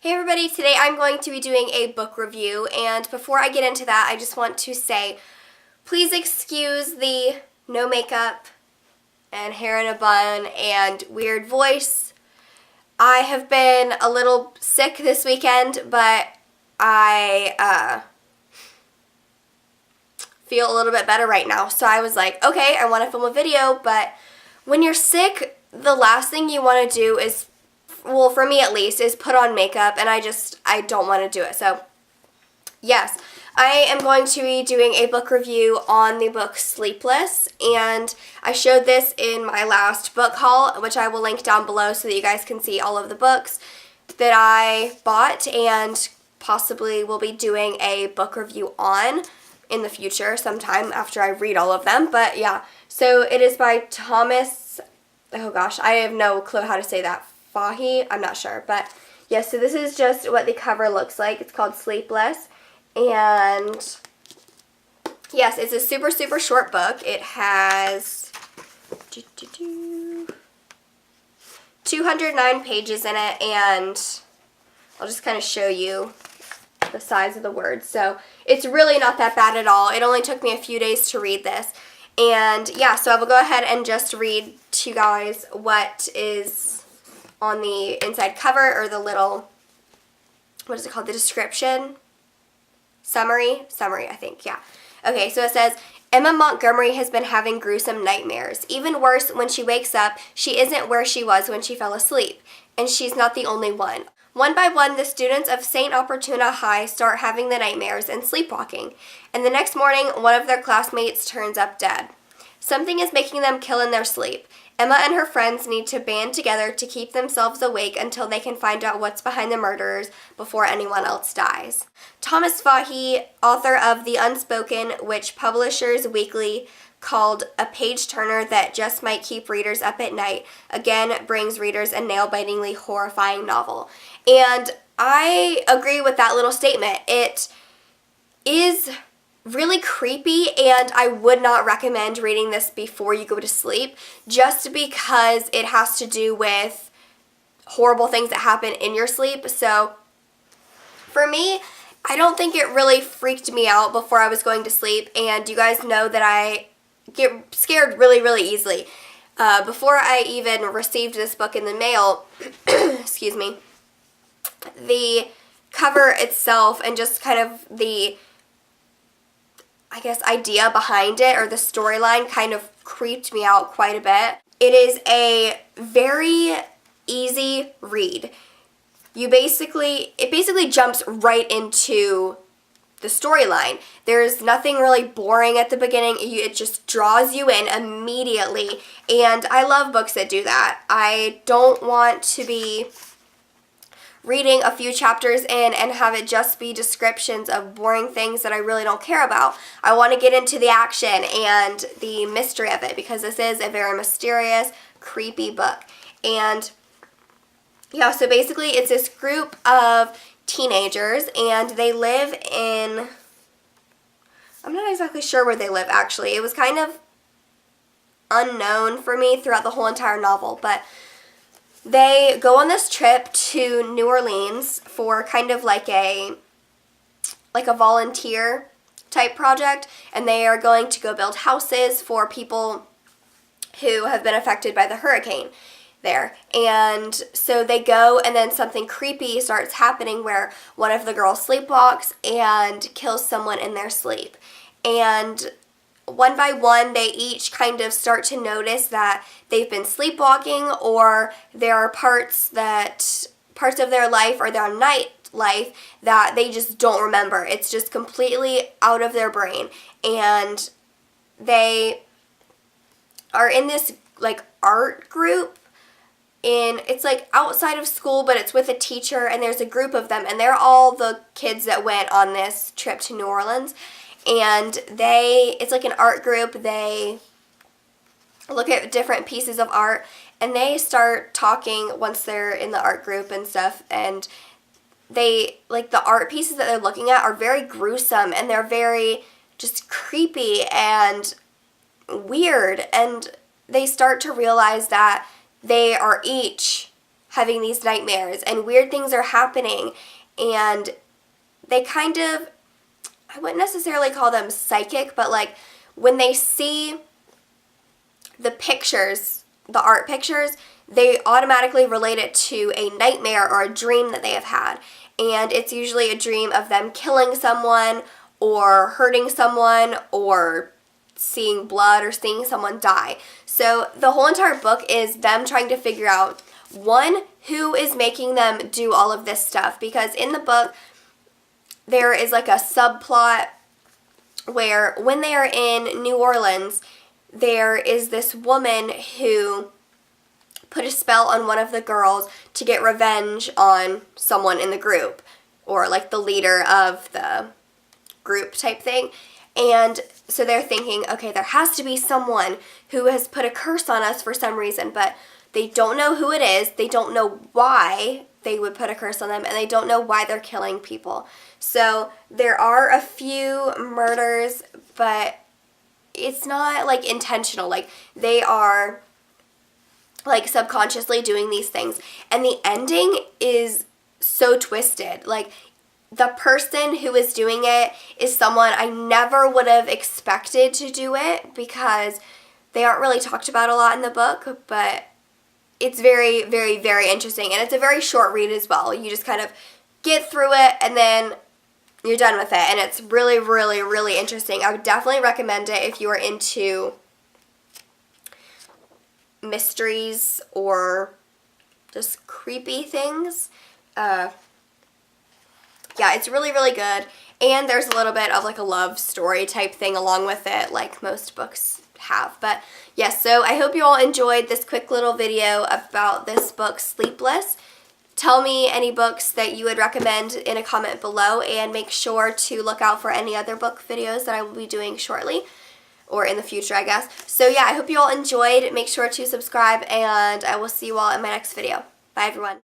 Hey everybody, today I'm going to be doing a book review, and before I get into that, I just want to say, please excuse the no makeup and hair in a bun and weird voice. I have been a little sick this weekend, but I feel a little bit better right now, so I was like, okay, I want to film a video, but when you're sick, the last thing you want to do is, well, for me at least, is put on makeup, and I don't want to do it. So, yes, I am going to be doing a book review on the book Sleepless, and I showed this in my last book haul, which I will link down below so that you guys can see all of the books that I bought and possibly will be doing a book review on in the future sometime after I read all of them. But yeah, so it is by Thomas, oh gosh, I have no clue how to say that. Fahy, I'm not sure, but yeah, so this is just what the cover looks like. It's called Sleepless, and yes, it's a super, super short book. It has 209 pages in it, and I'll just kind of show you the size of the words. So it's really not that bad at all. It only took me a few days to read this, and yeah, so I will go ahead and just read to you guys what is on the inside cover, or the little, what is it called, the description? Summary, I think, yeah. Okay, so it says, Emma Montgomery has been having gruesome nightmares. Even worse, when she wakes up, she isn't where she was when she fell asleep. And she's not the only one. One by one, the students of St. Opportuna High start having the nightmares and sleepwalking. And the next morning, one of their classmates turns up dead. Something is making them kill in their sleep. Emma and her friends need to band together to keep themselves awake until they can find out what's behind the murders before anyone else dies. Thomas Fahy, author of The Unspoken, which Publishers Weekly called a page-turner that just might keep readers up at night, again brings readers a nail-bitingly horrifying novel. And I agree with that little statement. It is really creepy, and I would not recommend reading this before you go to sleep, just because it has to do with horrible things that happen in your sleep. So for me, I don't think it really freaked me out before I was going to sleep, and you guys know that I get scared really, really easily. Before I even received this book in the mail, excuse me, the cover itself and just kind of the, I guess, idea behind it, or the storyline, kind of creeped me out quite a bit. It is a very easy read. It basically jumps right into the storyline. There's nothing really boring at the beginning. It just draws you in immediately, and I love books that do that. I don't want to be reading a few chapters in and have it just be descriptions of boring things that I really don't care about. I want to get into the action and the mystery of it, because this is a very mysterious, creepy book. And yeah, so basically it's this group of teenagers, and they live in, I'm not exactly sure where they live actually. It was kind of unknown for me throughout the whole entire novel, but they go on this trip to New Orleans for kind of like a volunteer type project, and they are going to go build houses for people who have been affected by the hurricane there. And so they go, and then something creepy starts happening where one of the girls sleepwalks and kills someone in their sleep. And one by one, they each kind of start to notice that they've been sleepwalking, or there are parts of their life or their night life that they just don't remember. It's just completely out of their brain. And they are in this like art group, it's like outside of school, but it's with a teacher, and there's a group of them, and they're all the kids that went on this trip to New Orleans. And it's like an art group. They look at different pieces of art, and they start talking once they're in the art group and stuff, and they, like, the art pieces that they're looking at are very gruesome, and they're very just creepy and weird, and they start to realize that they are each having these nightmares and weird things are happening, and they kind of, I wouldn't necessarily call them psychic, but like when they see the pictures, the art pictures, they automatically relate it to a nightmare or a dream that they have had. And it's usually a dream of them killing someone or hurting someone or seeing blood or seeing someone die. So the whole entire book is them trying to figure out, one, who is making them do all of this stuff. Because in the book, there is like a subplot where when they are in New Orleans, there is this woman who put a spell on one of the girls to get revenge on someone in the group, or like the leader of the group type thing. And so they're thinking, okay, there has to be someone who has put a curse on us for some reason, but they don't know who it is. They don't know why they would put a curse on them, and they don't know why they're killing people. So there are a few murders, but it's not like intentional. Like they are like subconsciously doing these things. And the ending is so twisted. Like the person who is doing it is someone I never would have expected to do it, because they aren't really talked about a lot in the book, but it's very, very, very interesting. And it's a very short read as well. You just kind of get through it and then you're done with it. And it's really, really, really interesting. I would definitely recommend it if you are into mysteries or just creepy things. Yeah, it's really, really good. And there's a little bit of like a love story type thing along with it, like most books have. But yes, so I hope you all enjoyed this quick little video about this book, Sleepless. Tell me any books that you would recommend in a comment below, and make sure to look out for any other book videos that I will be doing shortly, or in the future, I guess. So yeah, I hope you all enjoyed. Make sure to subscribe, and I will see you all in my next video. Bye, everyone.